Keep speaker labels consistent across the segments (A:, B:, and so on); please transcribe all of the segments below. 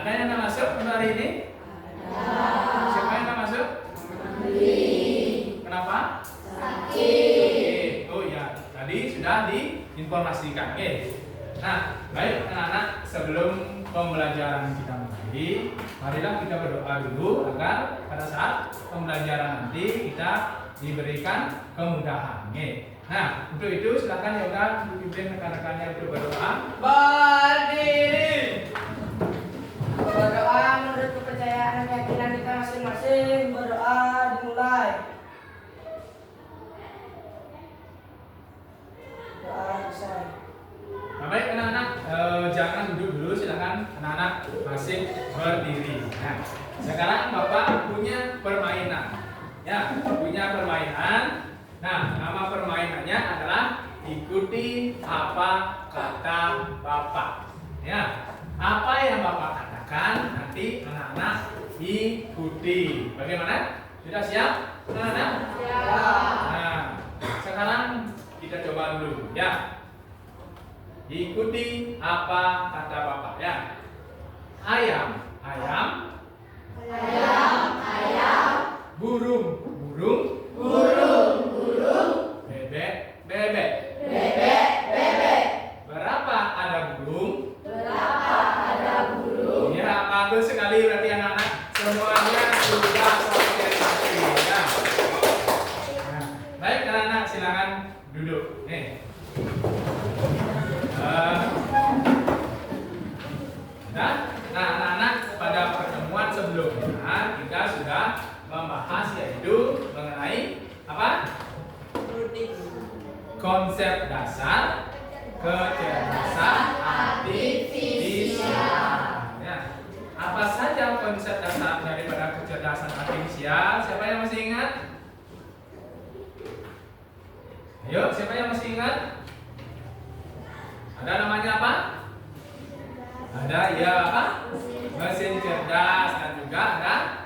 A: Ada yang nggak masuk untuk hari ini?
B: Ada.
A: Siapa yang nggak masuk? Kenapa?
B: Sakit.
A: Oh ya, tadi sudah diinformasikan. Oke. Nah, baik anak-anak, sebelum pembelajaran kita mulai, marilah kita berdoa dulu agar pada saat pembelajaran nanti kita diberikan kemudahan. Oke. Nah, untuk itu silakan Yoga pimpin rekan-rekannya untuk berdoa.
C: Berdiri. Berdoa menurut kepercayaan dan keyakinan kita masing-masing. Berdoa dimulai. Doa selesai.
A: Nah, baik anak-anak, jangan duduk dulu, silakan anak-anak masih berdiri. Nah, sekarang Bapak punya permainan. Ya, punya permainan. Nah, nama permainannya adalah ikuti apa kata Bapak. Ya, apa yang Bapak katakan nanti anak-anak ikuti. Bagaimana? Sudah siap, anak-anak?
B: Siap.
A: Nah, sekarang kita coba dulu, ya. Ikuti apa kata Bapak, ya. Ayam, ayam.
B: Ayam.
A: Burung, burung.
B: Burung.
A: Bebek, bebek.
B: Bebek.
A: Berapa ada burung?
B: Berapa ada burung?
A: Ya, bagus sekali berarti anak-anak. Semuanya sudah sosialisasi, ya. Nah, baik anak-anak, silakan duduk. Nih. Nah, anak-anak, pada pertemuan sebelumnya kita sudah membahas yaitu mengenai apa? Konsep dasar kecerdasan artifisial. Ya. Apa saja konsep dasar daripada kecerdasan artifisial? Siapa yang masih ingat? Ayo, siapa yang masih ingat? Ada namanya apa? Ada ya apa? Mesin cerdas dan juga ada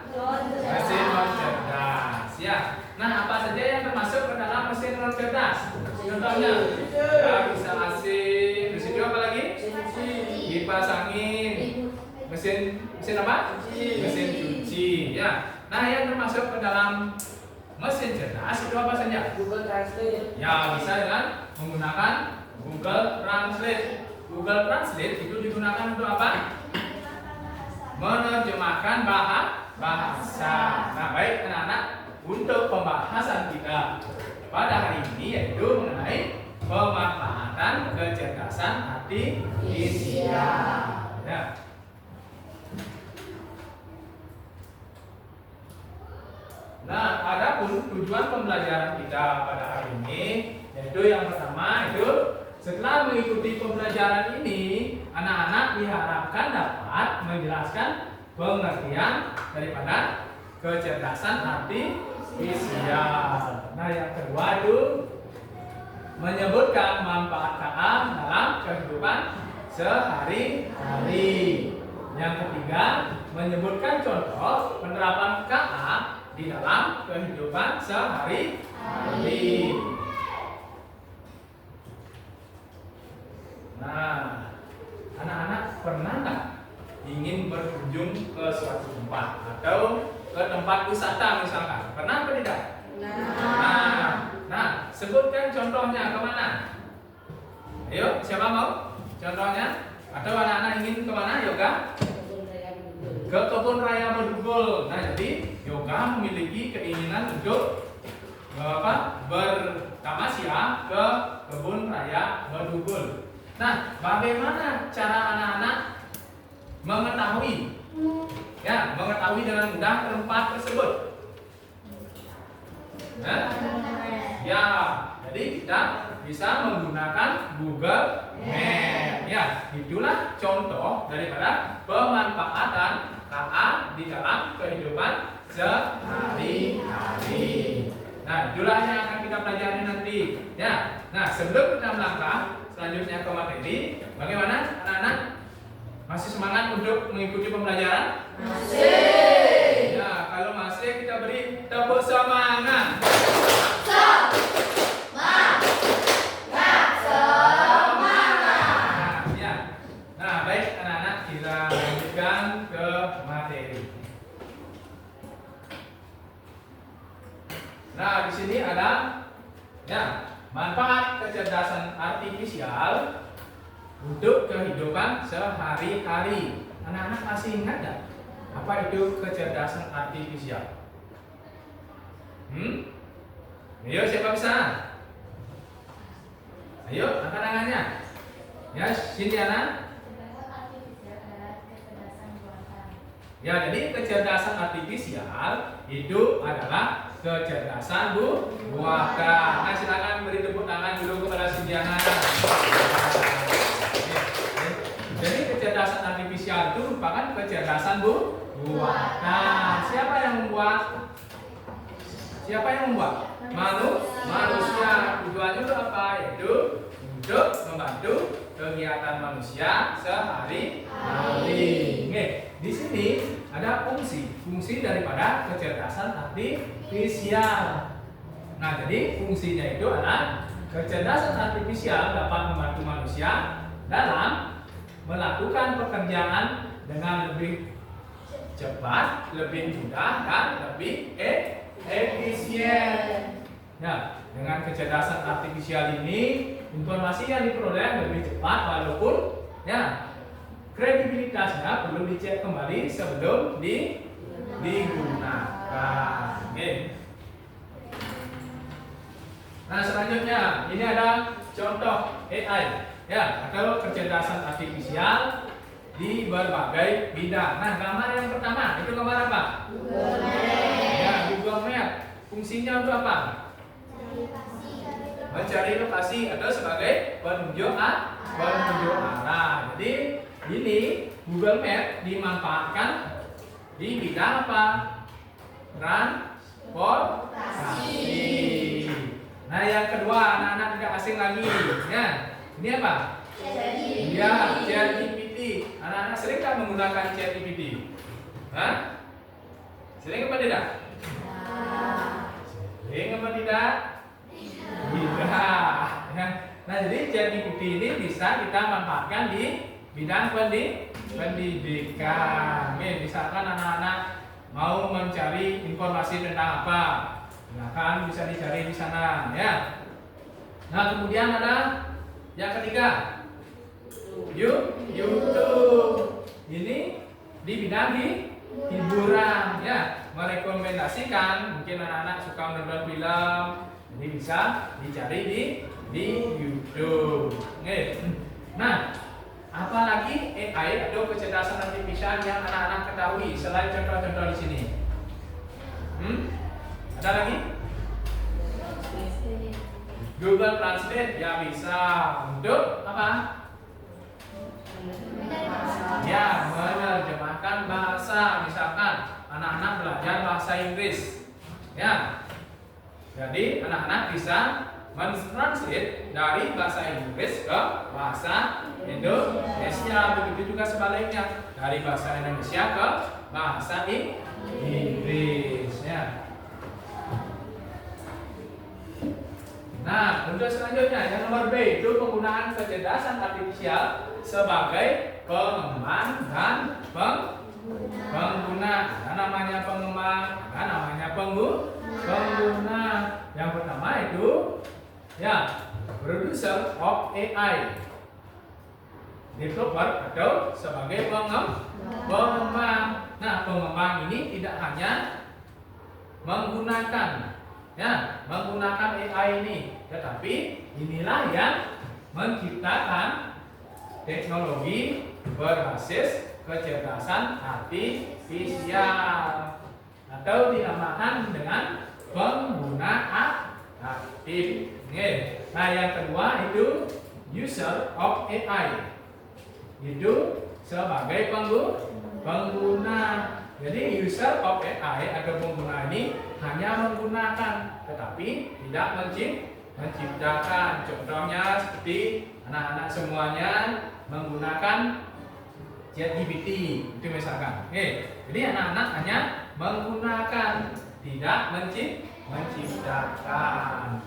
A: mesin non cerdas. Ya. Nah, apa saja yang termasuk ke dalam mesin non cerdas? Contohnya, ya, bisa AC, mesin apa lagi? Kipas angin, mesin apa? Mesin cuci. Ya. Nah, yang termasuk ke dalam mesin cerdas itu apa saja?
C: Google Translate.
A: Ya, bisa dengan menggunakan Google Translate. Google Translate itu digunakan untuk apa? Menerjemahkan bahasa. Nah, baik anak-anak, untuk pembahasan kita pada hari ini yaitu mengenai pemanfaatan kecerdasan artifisial. Ya. Nah, adapun tujuan pembelajaran kita pada hari ini yaitu yang pertama itu setelah mengikuti pembelajaran ini, anak-anak diharapkan dapat menjelaskan pengertian daripada kecerdasan artifisial. Nah, yang kedua itu menyebutkan manfaat KA dalam kehidupan sehari-hari. Yang ketiga, menyebutkan contoh penerapan KA di dalam kehidupan sehari-hari. Nah, anak-anak pernah nggak ingin berkunjung ke suatu tempat atau ke tempat wisata misalkan? Pernah atau tidak? Nah, sebutkan contohnya kemana? Ayo, siapa mau? Contohnya? Atau anak-anak ingin kemana, Yoga? Ke kebun raya Bedugul. Nah, jadi Yoga memiliki keinginan untuk bertamasya ke kebun raya Bedugul. Nah, bagaimana cara anak-anak mengetahui dengan mudah tempat tersebut? Ya, jadi kita bisa menggunakan Google Map. Ya, itulah contoh daripada pemanfaatan KA di dalam kehidupan sehari-hari. Nah, itulah yang akan kita pelajari nanti. Ya, nah sebelum kita melangkah selanjutnya ke materi, bagaimana anak-anak? Masih semangat untuk mengikuti pembelajaran?
B: Masih.
A: Ya, kalau masih kita beri tepuk semangat. Nah, baik anak-anak, kita lanjutkan ke manfaat kecerdasan artifisial untuk kehidupan sehari-hari. Anak-anak masih ingat nggak apa itu kecerdasan artifisial? Ayo siapa bisa? Ayo angkat tangannya. Ya, Sintiana. Ya, jadi kecerdasan artifisial itu adalah kecerdasan buatan. Nah, silakan beri tepuk tangan dulu kepada Sintiana. Jadi kecerdasan artifisial itu merupakan kecerdasan buatan. Siapa yang membuat? Siapa yang membuat? Manusia. Tujuannya untuk apa? Yaitu untuk membantu kegiatan manusia sehari-hari. Oke, di sini ada fungsi daripada kecerdasan artifisial. Nah, jadi fungsinya itu adalah kecerdasan artifisial dapat membantu manusia dalam melakukan pekerjaan dengan lebih cepat, lebih mudah, dan lebih efisien. Ya, dengan kecerdasan artifisial ini informasi yang diperoleh lebih cepat walaupun ya kredibilitasnya perlu dicek kembali sebelum digunakan. Oke. Nah, selanjutnya ini ada contoh AI ya atau kecerdasan artifisial di berbagai bidang. Nah, gambar yang pertama itu gambar apa?
B: Google Maps.
A: Ya, Google Maps. Fungsinya untuk apa? Mencari lokasi atau sebagai penunjuk arah. Jadi ini Google Maps dimanfaatkan di bidang apa? Transportasi. Nah, yang kedua anak-anak tidak asing lagi. Ya, ini apa? Ya, ChatGPT. Anak-anak sering tak menggunakan ChatGPT? Hah? Sering apa tidak? Sering apa tidak? Tidak. Ya. Nah, jadi ChatGPT ini bisa kita manfaatkan di bidang pendidikan. Oke, misalkan anak-anak mau mencari informasi tentang apa, silakan bisa dicari di sana, ya. Nah, kemudian ada yang ketiga, YouTube. Ini di bidang hiburan, ya, merekomendasikan. Mungkin anak-anak suka menonton film, jadi bisa dicari di YouTube. Oke. Nah, apalagi AI atau kecerdasan artifisial yang anak-anak ketahui selain contoh-contoh di sini? Ada lagi? Google Translate ya bisa untuk apa? Ya, menerjemahkan bahasa. Misalkan anak-anak belajar bahasa Inggris, ya. Jadi anak-anak bisa mentranslate dari bahasa Inggris ke bahasa Indonesia. Begitu juga sebaliknya dari bahasa Indonesia ke bahasa Inggris, ya. Nah, untuk selanjutnya yang nomor B itu penggunaan kecerdasan artifisial sebagai pengembang dan pengguna. Ada namanya pengembang, ada namanya pengguna. Yang pertama itu ya producer of AI, developer atau sebagai pengembang. Nah, pengembang ini tidak hanya menggunakan AI ini, tetapi inilah yang menciptakan teknologi berbasis kecerdasan artifisial atau dinamakan dengan pengguna aktif. Nah, yang kedua itu user of AI, itu sebagai pengguna. Jadi user of AI atau pengguna ini hanya menggunakan, tetapi tidak menciptakan. Contohnya seperti anak-anak semuanya menggunakan ChatGPT, itu misalkan. Jadi anak-anak hanya menggunakan, tidak menciptakan.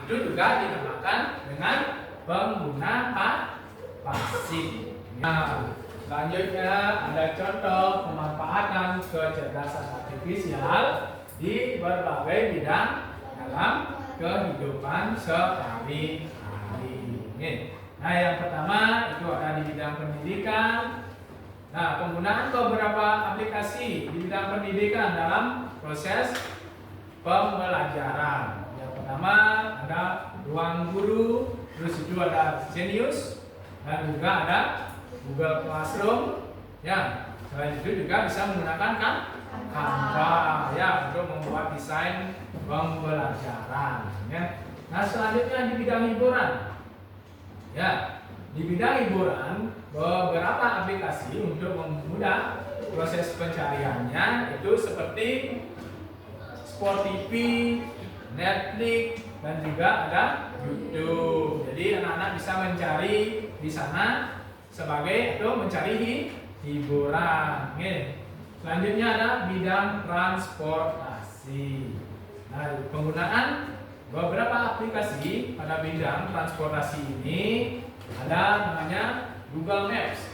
A: Itu juga dinamakan dengan pengguna pasif. Nah, selanjutnya ada contoh pemanfaatan kecerdasan artifisial di berbagai bidang dalam kehidupan sehari-hari. Nah, yang pertama itu ada di bidang pendidikan. Nah, penggunaan beberapa aplikasi di bidang pendidikan dalam proses pembelajaran. Yang pertama ada Ruang Guru, terus itu ada Genius, dan juga ada Google Classroom. Ya, selain itu juga bisa menggunakan Canva ya untuk membuat desain pembelajaran. Ya. Nah, selanjutnya di bidang hiburan. Ya, di bidang hiburan beberapa aplikasi untuk mempermudah proses pencariannya itu seperti Sport TV, Netflix, dan juga ada YouTube. Jadi anak-anak bisa mencari di sana sebagai atau mencari hiburan. Selanjutnya ada bidang transportasi. Nah, penggunaan beberapa aplikasi pada bidang transportasi ini ada namanya Google Maps.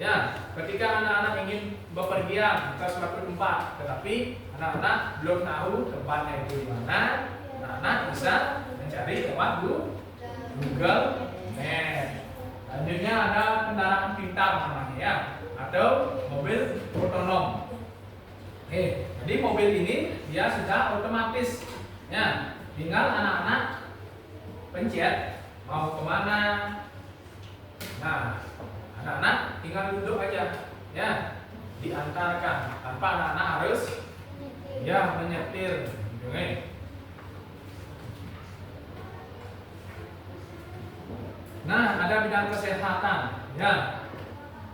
A: Ya, ketika anak-anak ingin bepergian ke suatu tempat, tetapi anak-anak belum tahu tempatnya itu di mana, anak-anak bisa mencari lewat Google Maps. Selanjutnya ada kendaraan pintar namanya ya, atau mobil otonom. Jadi mobil ini dia sudah otomatis, ya, tinggal anak-anak pencet mau kemana. Nah, anak-anak tinggal duduk aja, ya, diantarkan tanpa anak-anak harus ya menyetir, gitu, Nah, ada bidang kesehatan, ya.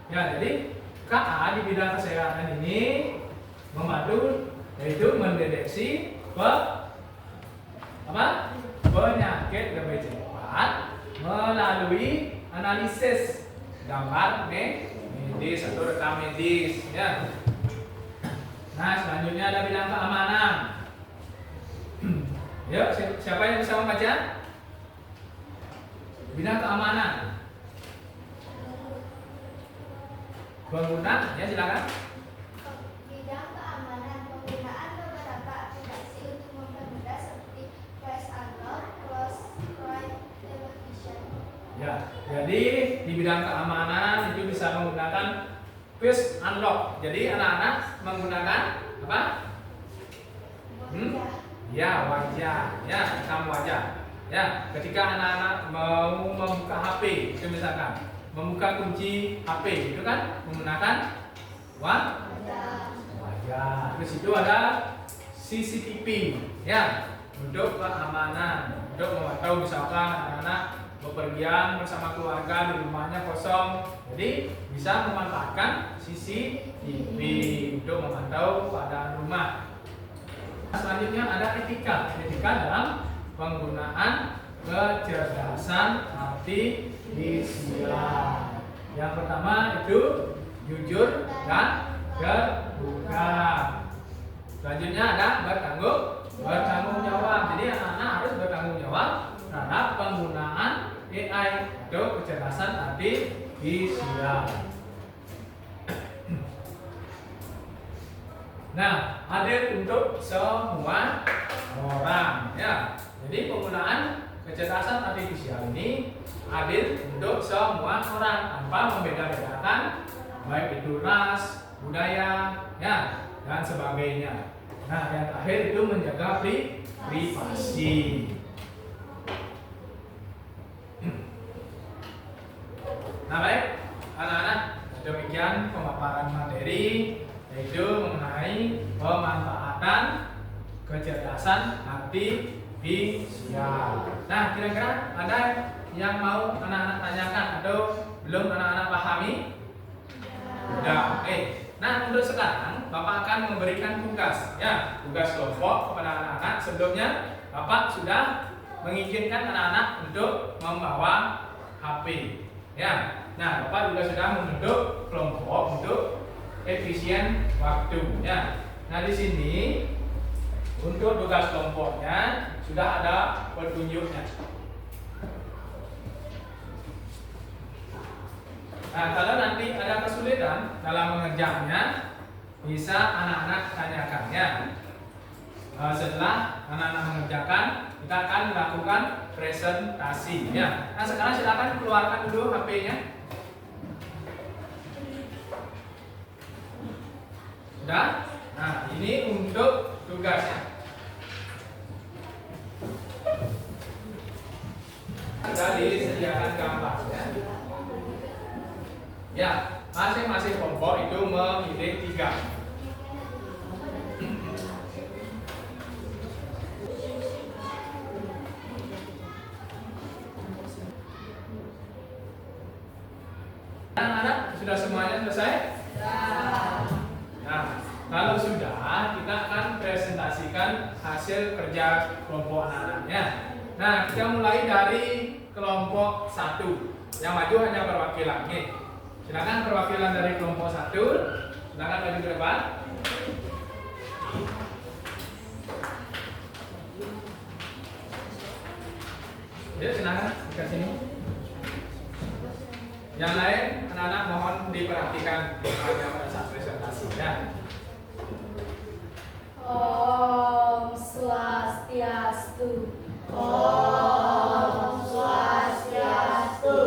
A: Jadi KA di bidang kesehatan ini membantu yaitu mendeteksi penyakit lebih cepat melalui analisis gambar medis atau rekam medis, ya. Nah, selanjutnya ada bidang keamanan. Yuk, siapa yang bisa membaca? Bidang keamanan. Pengguna, ya silakan.
B: Bidang keamanan, penggunaan beberapa aplikasi untuk mempermudah seperti Face Unlock, Close Crime Television.
A: Ya, jadi di bidang keamanan itu bisa menggunakan Face Unlock. Jadi anak-anak menggunakan apa? Ya, wajah, ya, rekam wajah. Ya, ketika anak-anak mau membuka HP, itu misalkan membuka kunci HP, itu kan menggunakan wajah. Terus itu ada CCTV, ya, untuk keamanan, untuk memantau misalkan anak-anak bepergian bersama keluarga di rumahnya kosong, jadi bisa memanfaatkan CCTV untuk memantau keadaan rumah. Selanjutnya ada etika dalam penggunaan kecerdasan artifisial. Yang pertama itu jujur dan terbuka. Selanjutnya ada bertanggung jawab. Jadi anak-anak harus bertanggung jawab terhadap penggunaan AI atau kecerdasan artifisial. Nah, adil untuk semua orang, ya. Jadi penggunaan kecerdasan artifisial ini adil untuk semua orang tanpa membeda-bedakan baik itu ras, budaya, ya, dan sebagainya. Nah, yang terakhir itu menjaga privasi. Nah, baik, anak-anak, demikian pemaparan materi yaitu mengenai pemanfaatan kecerdasan artifisial. Nah, kira-kira ada yang mau anak-anak tanyakan atau belum anak-anak pahami? Sudah. Nah, untuk sekarang Bapak akan memberikan tugas, ya, tugas kelompok kepada anak-anak. Sebelumnya Bapak sudah mengizinkan anak-anak untuk membawa HP, ya. Nah, Bapak juga sudah membentuk kelompok untuk efisien waktu, ya. Nah, di sini untuk tugas kelompoknya sudah ada petunjuknya. Nah, kalau nanti ada kesulitan dalam mengerjakannya, bisa anak-anak tanyakan, ya. Setelah anak-anak mengerjakan, kita akan melakukan presentasi ya. Nah, sekarang silakan keluarkan dulu HP-nya. Sudah? Nah, ini untuk tugasnya. Sudah disediakan gambarnya. Ya, masing-masing kelompok itu memilih 3. Anak-anak sudah semuanya selesai? Nah, kalau sudah, kita akan presentasikan hasil kerja kelompok anak-anaknya. Nah, kita mulai dari kelompok 1. Yang maju hanya perwakilan. Nih, silakan perwakilan dari kelompok 1. Silakan maju ke depan. Yuk, silakan ke sini. Yang lain, anak-anak mohon diperhatikan pada saat presentasi ya.
D: Om Swastiastu.
B: Om Swastiastu.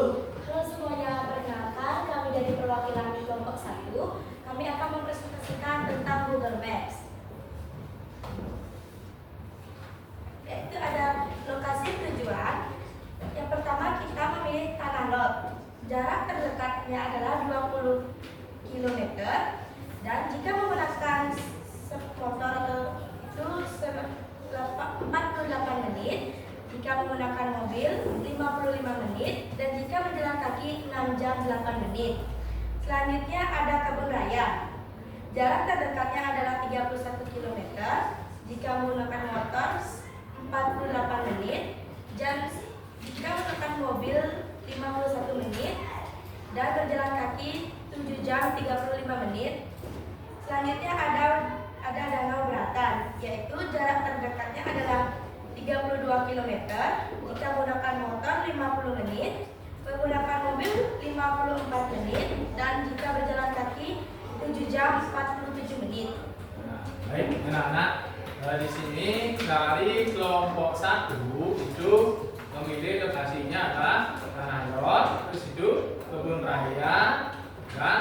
D: Halo semuanya, perkenalkan kami dari perwakilan kelompok 1. Kami akan mempresentasikan tentang Google Maps. Yaitu ada lokasi tujuan. Yang pertama kita memilih tanah lot. Jarak terdekatnya adalah 20 km dan jika menggunakan motor itu 48 menit, jika menggunakan mobil 55 menit dan jika berjalan kaki 6 jam 8 menit. Selanjutnya ada kebun raya. Jarak terdekatnya adalah 31 km. Jika menggunakan motor 48 menit dan jika menggunakan mobil 51 menit dan berjalan kaki 7 jam 35 menit. Selanjutnya ada Danau Beratan, yaitu jarak terdekatnya adalah 32 km. Jika menggunakan motor 50 menit, menggunakan mobil 54 menit dan jika berjalan kaki 7 jam 47 menit.
A: Nah, baik, anak-anak, di sini dari kelompok 1 itu memilih lokasinya adalah tanah lot, terus itu kebun raya dan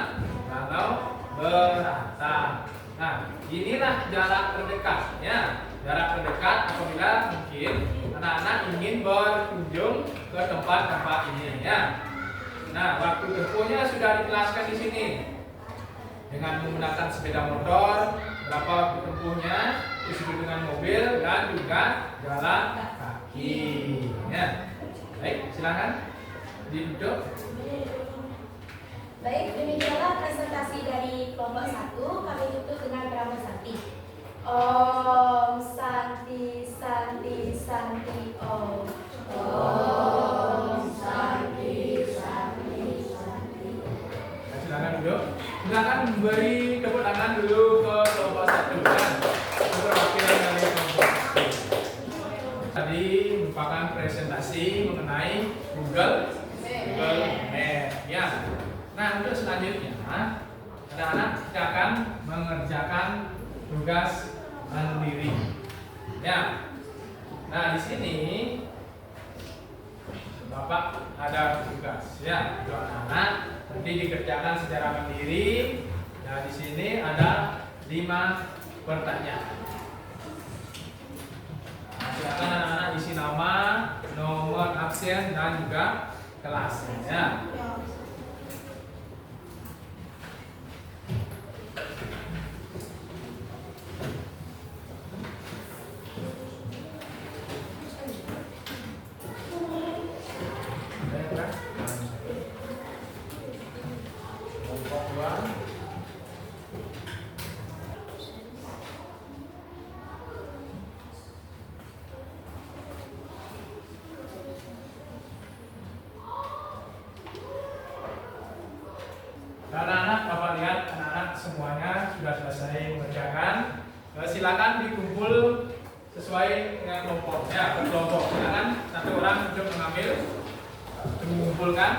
A: Danau Beratan. Nah, inilah jarak terdekatnya. Jarak terdekat apabila mungkin anak-anak ingin berkunjung ke tempat-tempat ini ya. Nah, waktu tempuhnya sudah dijelaskan di sini. Dengan menggunakan sepeda motor, berapa waktu tempuhnya, disebut dengan mobil dan juga jalan kaki. Ya. Baik, silakan duduk.
D: Baik, demikianlah presentasi dari kelompok 1. Kami tutup dengan Brahma Santi. Om Santi Santi Santi Om.
B: Om Santi Santi Santi.
A: Nah, silakan duduk. Silakan beri tepuk tangan dulu ke kelompok 1 ya. Perwakilan dari kelompok 1. Tadi merupakan presentasi mengenai Google Maps ya. Nah, untuk selanjutnya anak-anak kita akan mengerjakan tugas mandiri. Ya. Nah, di sini Bapak ada tugas ya untuk anak-anak nanti dikerjakan secara mandiri. Nah, di sini ada 5 pertanyaan. Nah, silakan anak-anak isi nama, nomor absen dan juga kelasnya ya. Anak-anak, Bapak lihat anak-anak semuanya sudah selesai mengerjakan. Silakan dikumpul sesuai dengan kelompoknya, berkelompok. Silakan satu orang untuk mengambil, mengumpulkan.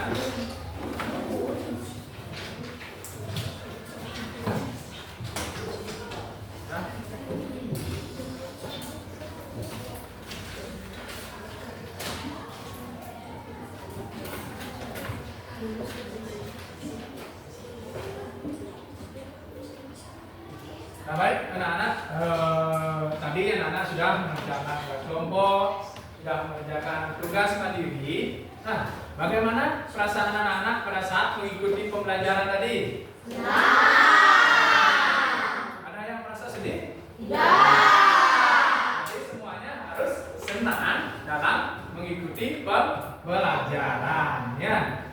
A: Nah, baik anak-anak, tadi anak-anak sudah mengerjakan tugas kelompok, sudah mengerjakan tugas mandiri. Nah, bagaimana perasaan anak-anak pada saat mengikuti pembelajaran tadi? Ada yang merasa sedih? Jadi semuanya harus senang dalam mengikuti pembelajaran, ya.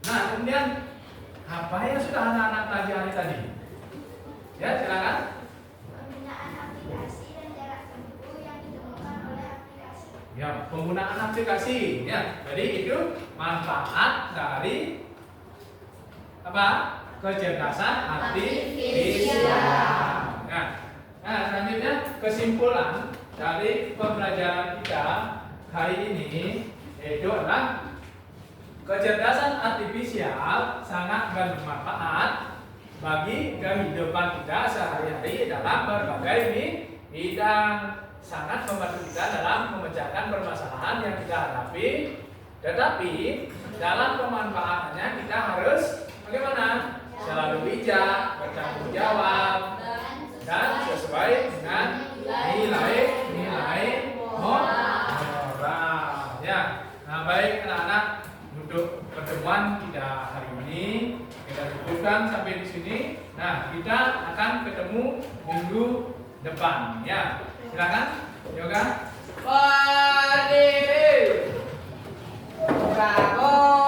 A: Nah, kemudian apa yang sudah anak-anak pelajari tadi? Ya, silakan.
B: Penggunaan aplikasi dan jarak tempuh yang ditemukan oleh aplikasi.
A: Ya, penggunaan aplikasi. Ya, jadi itu manfaat dari apa? Kecerdasan artifisial. Nah, selanjutnya kesimpulan dari pembelajaran kita hari ini yaitu adalah kecerdasan artifisial sangat bermanfaat bagi kehidupan kita sehari-hari dalam berbagai bidang, sangat membantu kita dalam memecahkan permasalahan yang kita hadapi. Tetapi dalam pemanfaatannya kita harus bagaimana? Selalu bijak, bertanggung jawab, dan sesuai dengan nilai moral. Ya, nah baik anak-anak, untuk pertemuan kita hari ini kita cukupkan sampai di sini. Nah, kita akan ketemu minggu depan. Ya, silakan, Yoga.
C: Berdiri. Bravo.